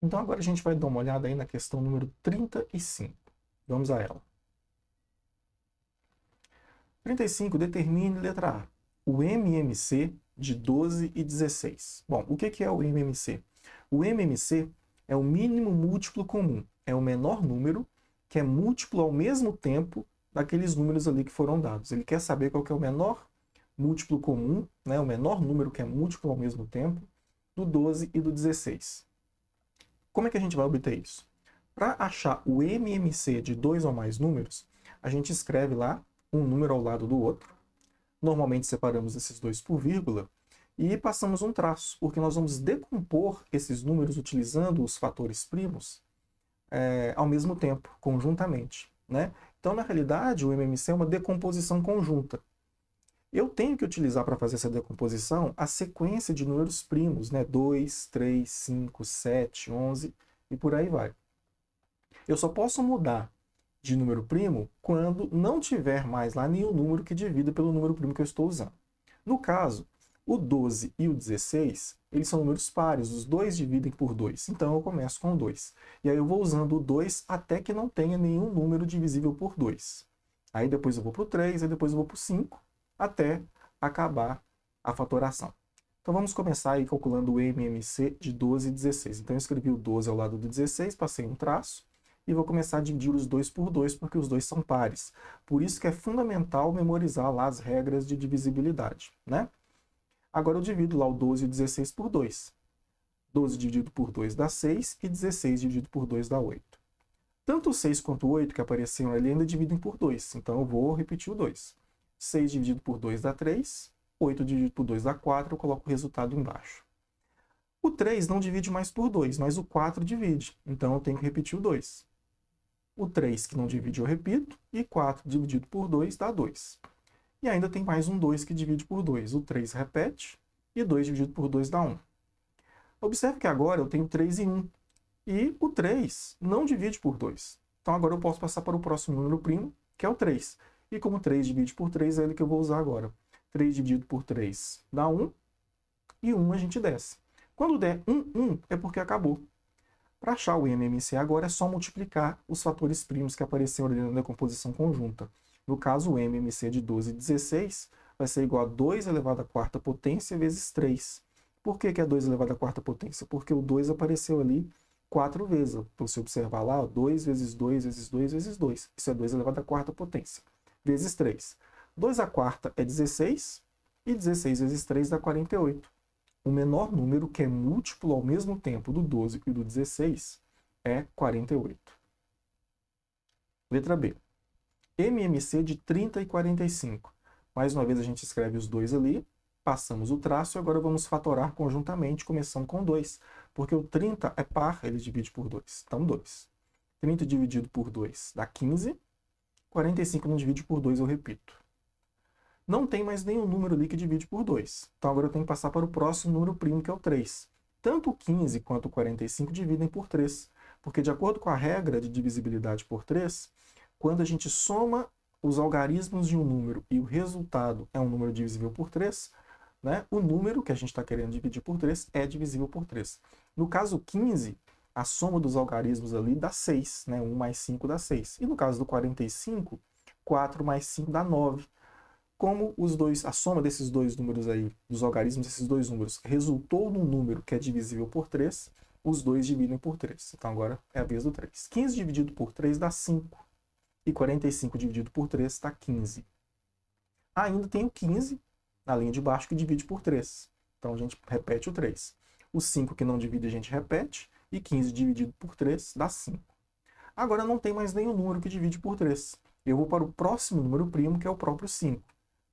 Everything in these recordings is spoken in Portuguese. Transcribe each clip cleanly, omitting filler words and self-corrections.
Então agora a gente vai dar uma olhada aí na questão número 35. Vamos a ela. 35, determine letra A. O MMC de 12 e 16. Bom, o que é o MMC? O MMC é o mínimo múltiplo comum. É o menor número que é múltiplo ao mesmo tempo daqueles números ali que foram dados. Ele quer saber qual que é o menor múltiplo comum, né, o menor número que é múltiplo ao mesmo tempo, do 12 e do 16. Como é que a gente vai obter isso? Para achar o MMC de dois ou mais números, a gente escreve lá um número ao lado do outro. Normalmente separamos esses dois por vírgula e passamos um traço, porque nós vamos decompor esses números utilizando os fatores primos ao mesmo tempo, conjuntamente, né? Então, na realidade, o MMC é uma decomposição conjunta. Eu tenho que utilizar para fazer essa decomposição a sequência de números primos, né? 2, 3, 5, 7, 11 e por aí vai. Eu só posso mudar de número primo quando não tiver mais lá nenhum número que divida pelo número primo que eu estou usando. No caso, o 12 e o 16, eles são números pares, os dois dividem por 2. Então eu começo com 2. E aí eu vou usando o 2 até que não tenha nenhum número divisível por 2. Aí depois eu vou para o 3, aí depois eu vou para o 5, até acabar a fatoração. Então vamos começar aí calculando o MMC de 12 e 16. Então eu escrevi o 12 ao lado do 16, passei um traço, e vou começar a dividir os dois por 2, porque os dois são pares. Por isso que é fundamental memorizar lá as regras de divisibilidade, né? Agora eu divido lá o 12 e o 16 por 2. 12 dividido por 2 dá 6 e 16 dividido por 2 dá 8. Tanto o 6 quanto o 8 que apareceram ali ainda dividem por 2, então eu vou repetir o 2. 6 dividido por 2 dá 3, 8 dividido por 2 dá 4, eu coloco o resultado embaixo. O 3 não divide mais por 2, mas o 4 divide, então eu tenho que repetir o 2. O 3 que não divide eu repito, e 4 dividido por 2 dá 2. E ainda tem mais um 2 que divide por 2. O 3 repete, e 2 dividido por 2 dá 1. Observe que agora eu tenho 3 e 1. E o 3 não divide por 2. Então agora eu posso passar para o próximo número primo, que é o 3. E como 3 divide por 3, é ele que eu vou usar agora. 3 dividido por 3 dá 1, e 1 a gente desce. Quando der 1 é porque acabou. Para achar o MMC agora é só multiplicar os fatores primos que apareceram ali na decomposição conjunta. No caso, o MMC de 12 e 16 vai ser igual a 2 elevado à quarta potência vezes 3. Por que é 2 elevado à quarta potência? Porque o 2 apareceu ali 4 vezes. Para você observar lá, 2 vezes 2 vezes 2 vezes 2. Isso é 2 elevado à quarta potência. Vezes 3. 2 à quarta é 16, e 16 vezes 3 dá 48. O menor número que é múltiplo ao mesmo tempo do 12 e do 16 é 48. Letra B. MMC de 30 e 45. Mais uma vez a gente escreve os dois ali, passamos o traço e agora vamos fatorar conjuntamente, começando com 2. Porque o 30 é par, ele divide por 2. Então 2. 30 dividido por 2 dá 15. 45 não divide por 2, eu repito. Não tem mais nenhum número ali que divide por 2. Então agora eu tenho que passar para o próximo número primo, que é o 3. Tanto o 15 quanto o 45 dividem por 3. Porque de acordo com a regra de divisibilidade por 3, quando a gente soma os algarismos de um número e o resultado é um número divisível por 3, né, o número que a gente está querendo dividir por 3 é divisível por 3. No caso 15, a soma dos algarismos ali dá 6. Né, 1 mais 5 dá 6. E no caso do 45, 4 mais 5 dá 9. Como a soma desses dois números aí, dos algarismos desses dois números, resultou num número que é divisível por 3, os dois dividem por 3. Então agora é a vez do 3. 15 dividido por 3 dá 5. E 45 dividido por 3 dá 15. Ainda tem o 15 na linha de baixo que divide por 3. Então a gente repete o 3. O 5 que não divide a gente repete. E 15 dividido por 3 dá 5. Agora não tem mais nenhum número que divide por 3. Eu vou para o próximo número primo, que é o próprio 5.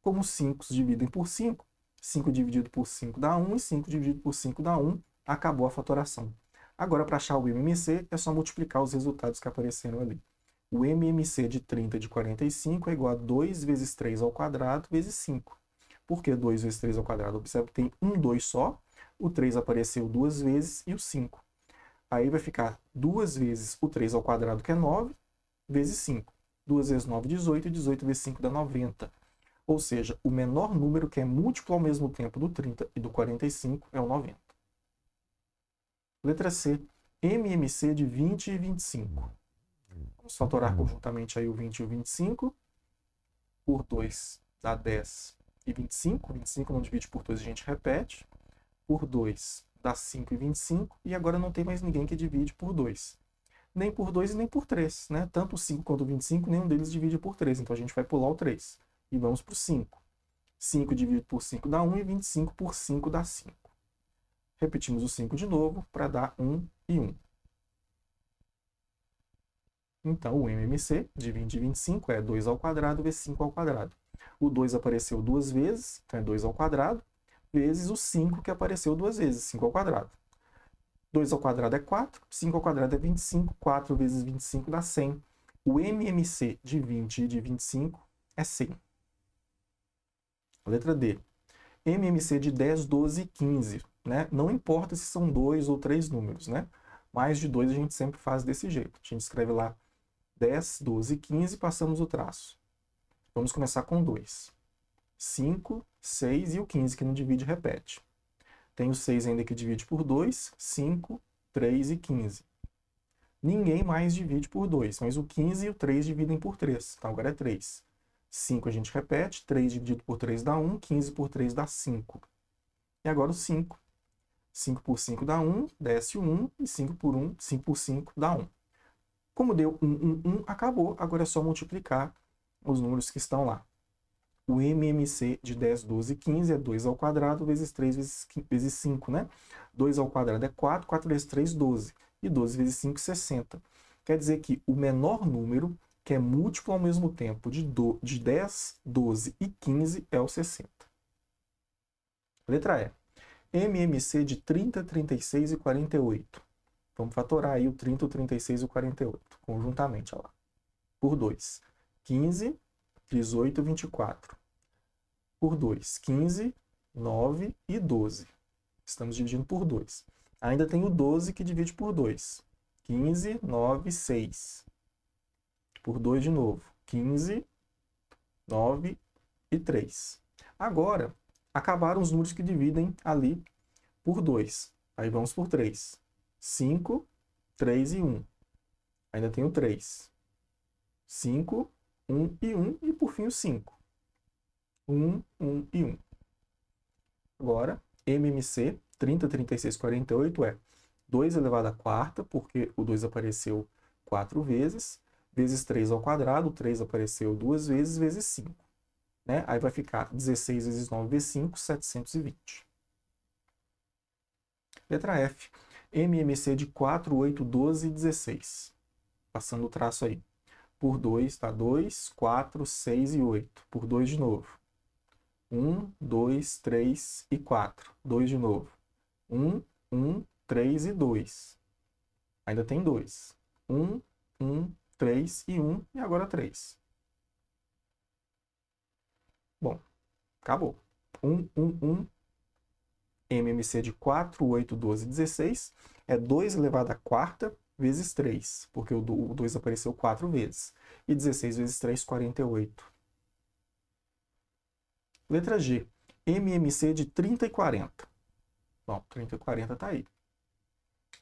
Como 5 se dividem por 5, 5 dividido por 5 dá 1 e 5 dividido por 5 dá 1, acabou a fatoração. Agora, para achar o MMC, é só multiplicar os resultados que apareceram ali. O MMC de 30 e de 45 é igual a 2 vezes 3 ao quadrado vezes 5. Por que 2 vezes 3 ao quadrado? Observe que tem um 2 só, o 3 apareceu duas vezes e o 5. Aí vai ficar 2 vezes o 3 ao quadrado, que é 9, vezes 5. 2 vezes 9, 18, e 18 vezes 5 dá 90. Ou seja, o menor número que é múltiplo ao mesmo tempo do 30 e do 45 é o 90. Letra C. MMC de 20 e 25. Vamos fatorar conjuntamente aí o 20 e o 25. Por 2 dá 10 e 25. 25 não divide por 2, a gente repete. Por 2 dá 5 e 25. E agora não tem mais ninguém que divide por 2. Nem por 2 e nem por 3. Né? Tanto o 5 quanto o 25, nenhum deles divide por 3. Então a gente vai pular o 3. E vamos para o 5. 5 dividido por 5 dá 1 e 25 por 5 dá 5. Repetimos o 5 de novo para dar 1 e 1. Então, o MMC de 20 e 25 é 2 ao quadrado vezes 5 ao quadrado. O 2 apareceu duas vezes, então é 2 ao quadrado, vezes o 5 que apareceu duas vezes, 5 ao quadrado. 2 ao quadrado é 4, 5 ao quadrado é 25, 4 vezes 25 dá 100. O MMC de 20 e de 25 é 100. A letra D. MMC de 10, 12 e 15. Né? Não importa se são 2 ou 3 números. Né? Mais de 2 a gente sempre faz desse jeito. A gente escreve lá 10, 12 e 15, passamos o traço. Vamos começar com 2. 5, 6 e o 15, que não divide, repete. Tem o 6 ainda que divide por 2, 5, 3 e 15. Ninguém mais divide por 2, mas o 15 e o 3 dividem por 3. Então agora é 3. 5 a gente repete, 3 dividido por 3 dá 1, 15 por 3 dá 5. E agora o 5. 5 por 5 dá 1, desce o 1, e 5 por 5 dá 1. Como deu 1, 1, 1, acabou. Agora é só multiplicar os números que estão lá. O MMC de 10, 12 e 15 é 2 ao quadrado vezes 3 vezes 5, né? 2 ao quadrado é 4, 4 vezes 3, 12. E 12 vezes 5, 60. Quer dizer que o menor número, que é múltiplo ao mesmo tempo de 10, 12 e 15, é o 60. Letra E. MMC de 30, 36 e 48. Vamos fatorar aí o 30, o 36 e o 48, conjuntamente, olha lá. Por 2, 15, 18 e 24. Por 2, 15, 9 e 12. Estamos dividindo por 2. Ainda tem o 12 que divide por 2. 15, 9 e 6. Por 2 de novo. 15, 9 e 3. Agora, acabaram os números que dividem ali por 2. Aí vamos por 3. 5, 3 e 1. Ainda tem o 3. 5, 1 e 1. E por fim o 5. 1, 1 e 1. Agora, MMC 30, 36, 48 é 2 elevado à quarta, porque o 2 apareceu 4 vezes, vezes 3 ao quadrado, o 3 apareceu 2 vezes, vezes 5. Né? Aí vai ficar 16 vezes 9 vezes 5, 720. Letra F. MMC de 4, 8, 12 e 16. Passando o traço aí. Por 2 dá 2, 4, 6 e 8. Por 2 de novo. 1, 2, 3 e 4. 2 de novo. 1, 1, 3 e 2. Ainda tem 2. 1, 1, 3 e 1. E agora 3. Bom, acabou. 1, 1, 1. MMC de 4, 8, 12 e 16 é 2 elevado à quarta vezes 3, porque o 2 apareceu 4 vezes. E 16 vezes 3, 48. Letra G. MMC de 30 e 40. Bom, 30 e 40 está aí.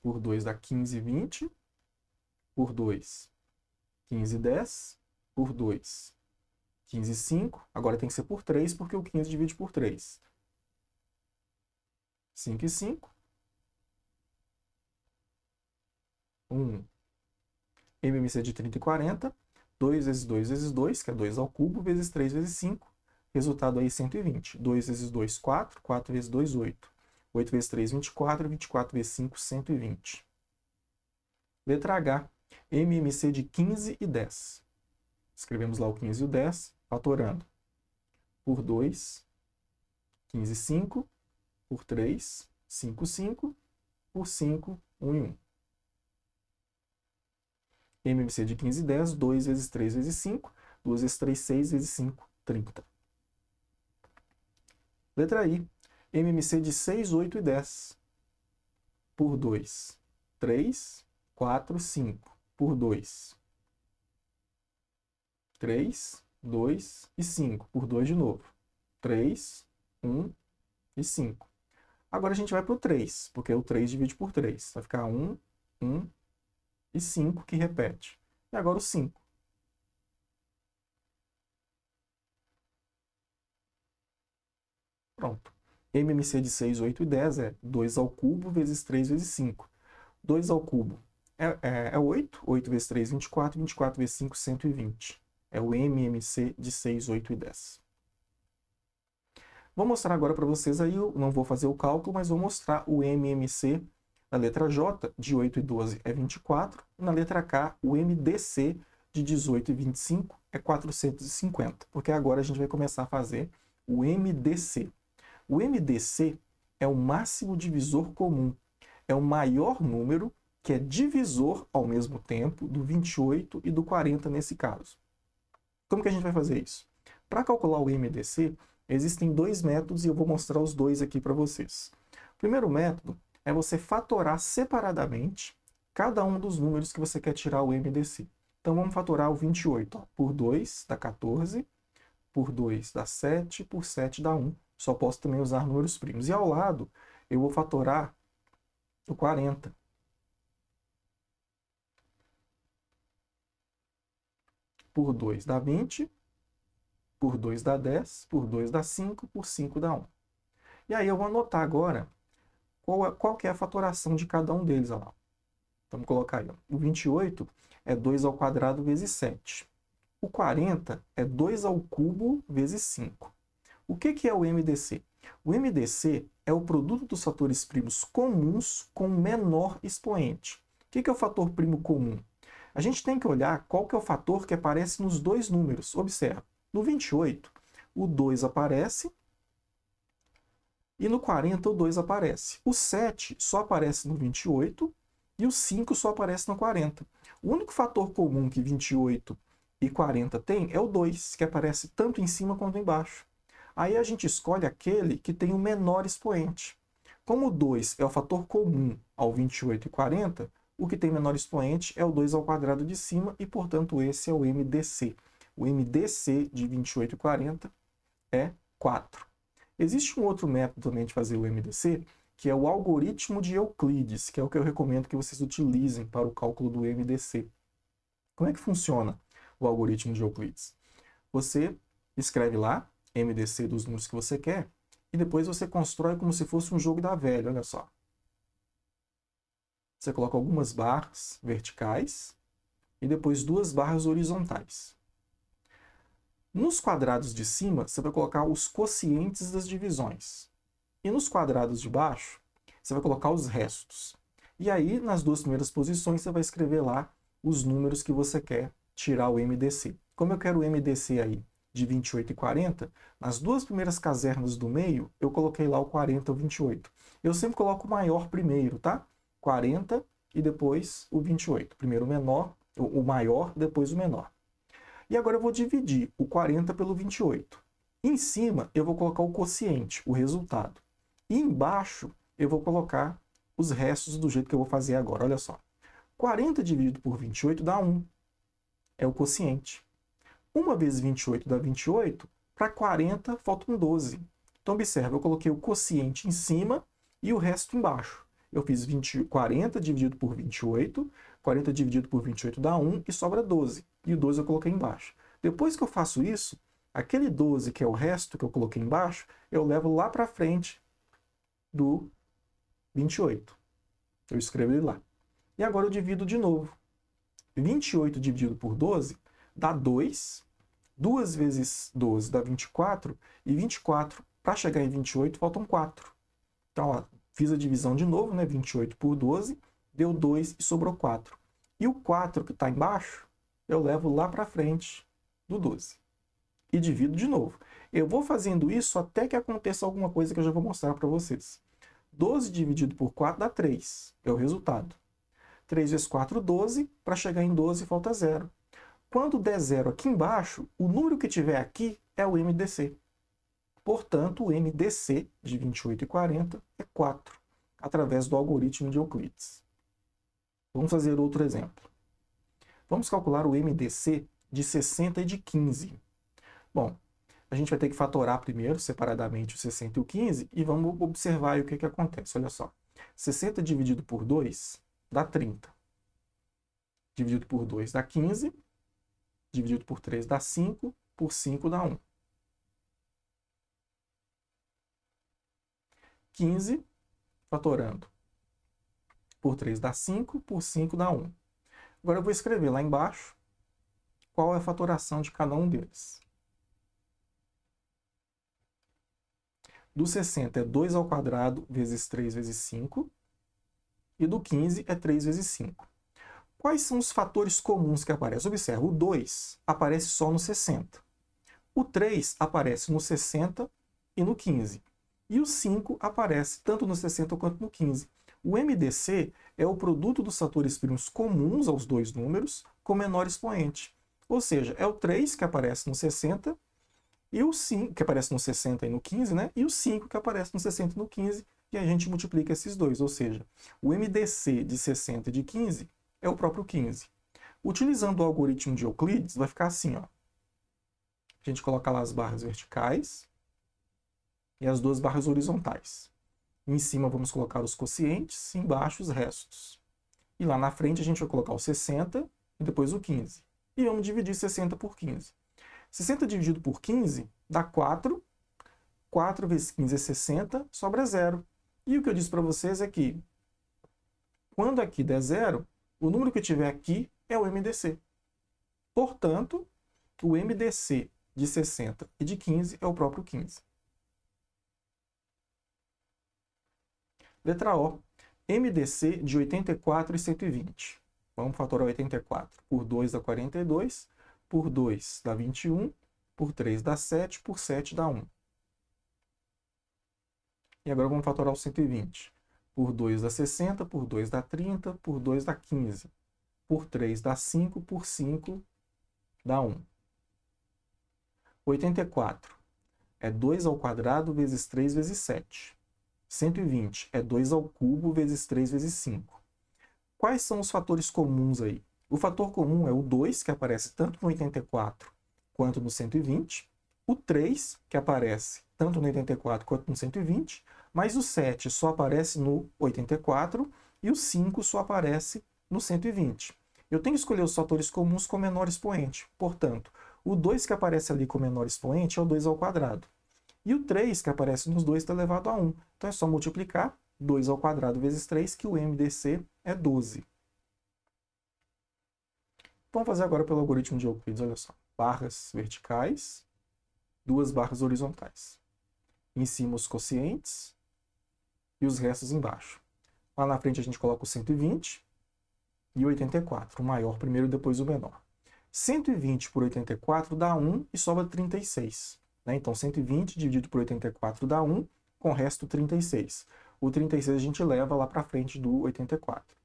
Por 2 dá 15 e 20. Por 2, 15 e 10. Por 2, 15 e 5. Agora tem que ser por 3, porque o 15 divide por 3. 5 e 5. 1. MMC de 30 e 40. 2 vezes 2 vezes 2, que é 2 ao cubo, vezes 3 vezes 5. Resultado aí 120. 2 vezes 2, 4. 4 vezes 2, 8. 8 vezes 3, 24. 24 vezes 5, 120. Letra H. MMC de 15 e 10. Escrevemos lá o 15 e o 10, fatorando. Por 2, 15 e 5. Por 3, 5, 5. Por 5, 1 e 1. MMC de 15 e 10, 2 vezes 3 vezes 5. 2 vezes 3, 6 vezes 5, 30. Letra I. MMC de 6, 8 e 10. Por 2, 3, 4, 5. Por 2, 3, 2 e 5. Por 2 de novo. 3, 1 e 5. Agora a gente vai para o 3, porque o 3 divide por 3. Vai ficar 1, 1 e 5, que repete. E agora o 5. Pronto. MMC de 6, 8 e 10 é 2 ao cubo vezes 3 vezes 5. 2 ao cubo é 8. 8 vezes 3, 24. 24 vezes 5, 120. É o MMC de 6, 8 e 10. Vou mostrar agora para vocês aí, eu não vou fazer o cálculo, mas vou mostrar o MMC na letra J, de 8 e 12 é 24. E na letra K, o MDC de 18 e 25 é 450. Porque agora a gente vai começar a fazer o MDC. O MDC é o máximo divisor comum. É o maior número que é divisor, ao mesmo tempo, do 28 e do 40 nesse caso. Como que a gente vai fazer isso? Para calcular o MDC, existem dois métodos e eu vou mostrar os dois aqui para vocês. O primeiro método é você fatorar separadamente cada um dos números que você quer tirar o MDC. Então vamos fatorar o 28. Por 2 dá 14, por 2 dá 7, por 7 dá 1. Só posso também usar números primos. E ao lado, eu vou fatorar o 40. Por 2 dá 20, por 2 dá 10, por 2 dá 5, por 5 dá 1. E aí eu vou anotar agora qual que é a fatoração de cada um deles. Olha lá. Vamos colocar aí. Ó. O 28 é 2 ao quadrado vezes 7. O 40 é 2 ao cubo vezes 5. O que é o MDC? O MDC é o produto dos fatores primos comuns com menor expoente. O que é o fator primo comum? A gente tem que olhar qual que é o fator que aparece nos dois números. Observa, no 28, o 2 aparece e no 40 o 2 aparece. O 7 só aparece no 28 e o 5 só aparece no 40. O único fator comum que 28 e 40 tem é o 2, que aparece tanto em cima quanto embaixo. Aí a gente escolhe aquele que tem o menor expoente. Como o 2 é o fator comum ao 28 e 40, o que tem menor expoente é o 2 ao quadrado de cima e, portanto, esse é o MDC. O MDC de 28 e 40 é 4. Existe um outro método também de fazer o MDC, que é o algoritmo de Euclides, que é o que eu recomendo que vocês utilizem para o cálculo do MDC. Como é que funciona o algoritmo de Euclides? Você escreve lá MDC dos números que você quer, e depois você constrói como se fosse um jogo da velha, olha só. Você coloca algumas barras verticais e depois duas barras horizontais. Nos quadrados de cima, você vai colocar os quocientes das divisões. E nos quadrados de baixo, você vai colocar os restos. E aí, nas duas primeiras posições, você vai escrever lá os números que você quer tirar o MDC. Como eu quero o MDC aí de 28 e 40, nas duas primeiras casernas do meio, eu coloquei lá o 40 ou 28. Eu sempre coloco o maior primeiro, tá? 40 e depois o 28. Primeiro o menor, o maior, depois o menor. E agora eu vou dividir o 40 pelo 28. Em cima, eu vou colocar o quociente, o resultado. E embaixo, eu vou colocar os restos do jeito que eu vou fazer agora. Olha só. 40 dividido por 28 dá 1. É o quociente. 1 vezes 28 dá 28. Para 40, falta um 12. Então, observa, eu coloquei o quociente em cima e o resto embaixo. Eu fiz 40 dividido por 28. 40 dividido por 28 dá 1 e sobra 12. E o 12 eu coloquei embaixo. Depois que eu faço isso, aquele 12, que é o resto que eu coloquei embaixo, eu levo lá para frente do 28. Eu escrevo ele lá. E agora eu divido de novo. 28 dividido por 12 dá 2. 2 vezes 12 dá 24. E 24, para chegar em 28, faltam 4. Então, ó, fiz a divisão de novo, né? 28 por 12, deu 2 e sobrou 4. E o 4 que está embaixo, eu levo lá para frente do 12. E divido de novo. Eu vou fazendo isso até que aconteça alguma coisa que eu já vou mostrar para vocês. 12 dividido por 4 dá 3. É o resultado. 3 vezes 4, 12. Para chegar em 12, falta 0. Quando der 0 aqui embaixo, o número que tiver aqui é o MDC. Portanto, o MDC de 28 e 40 é 4, através do algoritmo de Euclides. Vamos fazer outro exemplo. Vamos calcular o MDC de 60 e de 15. Bom, a gente vai ter que fatorar primeiro, separadamente, o 60 e o 15, e vamos observar aí o que acontece. Olha só. 60 dividido por 2 dá 30. dividido por 2 dá 15, dividido por 3 dá 5, por 5 dá 1. 15, fatorando por 3 dá 5, por 5 dá 1. Agora eu vou escrever lá embaixo qual é a fatoração de cada um deles. Do 60 é 2 ao quadrado vezes 3 vezes 5. E do 15 é 3 vezes 5. Quais são os fatores comuns que aparecem? Observa, o 2 aparece só no 60. O 3 aparece no 60 e no 15. E o 5 aparece tanto no 60 quanto no 15. O MDC é o produto dos fatores primos comuns aos dois números com menor expoente. Ou seja, é o 3 que aparece no 60 e o 5 que aparece no 60 e no 15, né? E o 5 que aparece no 60 e no 15, e a gente multiplica esses dois, ou seja, o MDC de 60 e de 15 é o próprio 15. Utilizando o algoritmo de Euclides, vai ficar assim, ó. A gente coloca lá as barras verticais e as duas barras horizontais. Em cima vamos colocar os quocientes, embaixo os restos. E lá na frente a gente vai colocar o 60 e depois o 15. E vamos dividir 60 por 15. 60 dividido por 15 dá 4. 4 vezes 15 é 60, sobra 0. E o que eu disse para vocês é que, quando aqui der 0, o número que tiver aqui é o MDC. Portanto, o MDC de 60 e de 15 é o próprio 15. Letra O. MDC de 84 e 120. Vamos fatorar 84. Por 2 dá 42, por 2 dá 21, por 3 dá 7, por 7 dá 1. E agora vamos fatorar o 120. Por 2 dá 60, por 2 dá 30, por 2 dá 15. Por 3 dá 5, por 5 dá 1. 84 é 2 ao quadrado vezes 3 vezes 7. 120 é 2 ao cubo vezes 3 vezes 5. Quais são os fatores comuns aí? O fator comum é o 2, que aparece tanto no 84 quanto no 120. O 3, que aparece tanto no 84 quanto no 120. Mas o 7 só aparece no 84 e o 5 só aparece no 120. Eu tenho que escolher os fatores comuns com menor expoente. Portanto, o 2 que aparece ali com menor expoente é o 2 ao quadrado. E o 3 que aparece nos dois está elevado a 1. Então é só multiplicar 2 ao quadrado vezes 3, que o MDC é 12. Vamos fazer agora pelo algoritmo de Euclides, olha só. Barras verticais, duas barras horizontais. Em cima os quocientes e os restos embaixo. Lá na frente a gente coloca o 120 e o 84. O maior primeiro, depois o menor. 120 por 84 dá 1 e sobra 36. Né? Então 120 dividido por 84 dá 1, com o resto 36. O 36 a gente leva lá para frente do 84.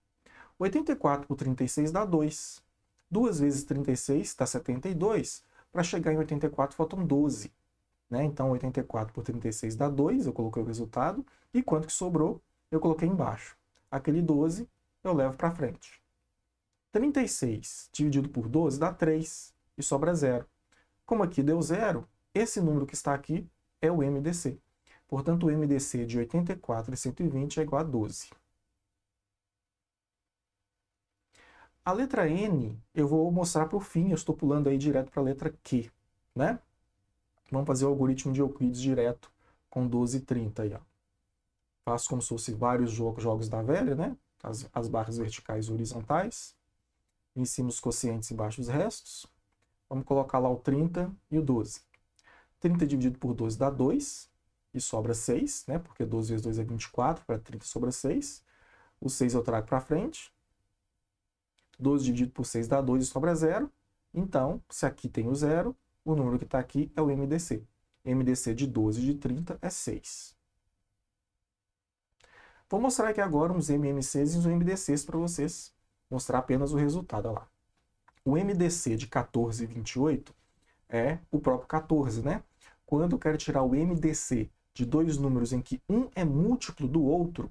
84 por 36 dá 2. 2 vezes 36 dá 72. Para chegar em 84 faltam 12. Né? Então 84 por 36 dá 2, eu coloquei o resultado. E quanto que sobrou, eu coloquei embaixo. Aquele 12 eu levo para frente. 36 dividido por 12 dá 3 e sobra 0. Como aqui deu 0, esse número que está aqui é o MDC. Portanto, o MDC de 84 e 120 é igual a 12. A letra N eu vou mostrar por fim, eu estou pulando aí direto para a letra Q. Né? Vamos fazer o algoritmo de Euclides direto com 12 e 30 aí, ó. Faço como se fosse vários jogos da velha, né? As barras verticais e horizontais. Em cima os quocientes e embaixo os restos. Vamos colocar lá o 30 e o 12. 30 dividido por 12 dá 2 e sobra 6, né? Porque 12 vezes 2 é 24, para 30 sobra 6. O 6 eu trago para frente. 12 dividido por 6 dá 2 e sobra 0. Então, se aqui tem o 0, o número que está aqui é o MDC. MDC de 12 e de 30 é 6. Vou mostrar aqui agora uns MMCs e uns MDCs para vocês. Mostrar apenas o resultado, olha lá. O MDC de 14 e 28 é o próprio 14, né? Quando eu quero tirar o MDC de dois números em que um é múltiplo do outro,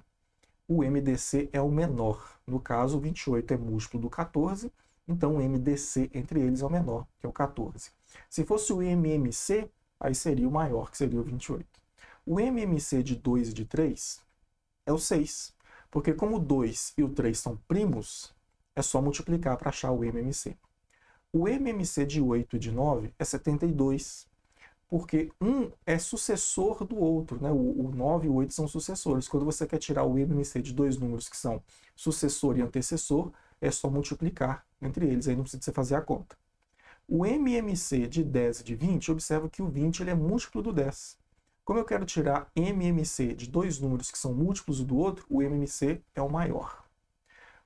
o MDC é o menor. No caso, o 28 é múltiplo do 14, então o MDC entre eles é o menor, que é o 14. Se fosse o MMC, aí seria o maior, que seria o 28. O MMC de 2 e de 3 é o 6, porque como o 2 e o 3 são primos, É só multiplicar para achar o MMC. O MMC de 8 e de 9 é 72, porque um é sucessor do outro, né? O 9 e o 8 são sucessores. Quando você quer tirar o MMC de dois números que são sucessor e antecessor, é só multiplicar entre eles, aí não precisa você fazer a conta. O MMC de 10 e de 20, observa que o 20 ele é múltiplo do 10. Como eu quero tirar MMC de dois números que são múltiplos do outro, o MMC é o maior.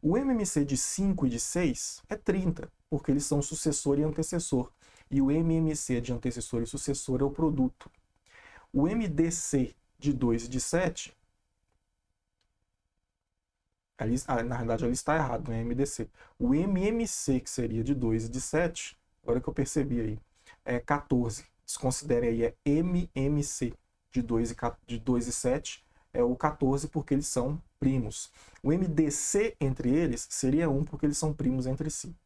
O MMC de 5 e de 6 é 30, porque eles são sucessor e antecessor. E o MMC de antecessor e sucessor é o produto. O MDC de 2 e de 7, na verdade ali está errado, não é MDC. O MMC, que seria de 2 e de 7, agora que eu percebi aí, é 14. Desconsidere aí, é MMC de 2 e 7, é o 14 porque eles são primos. O MDC entre eles seria 1 porque eles são primos entre si.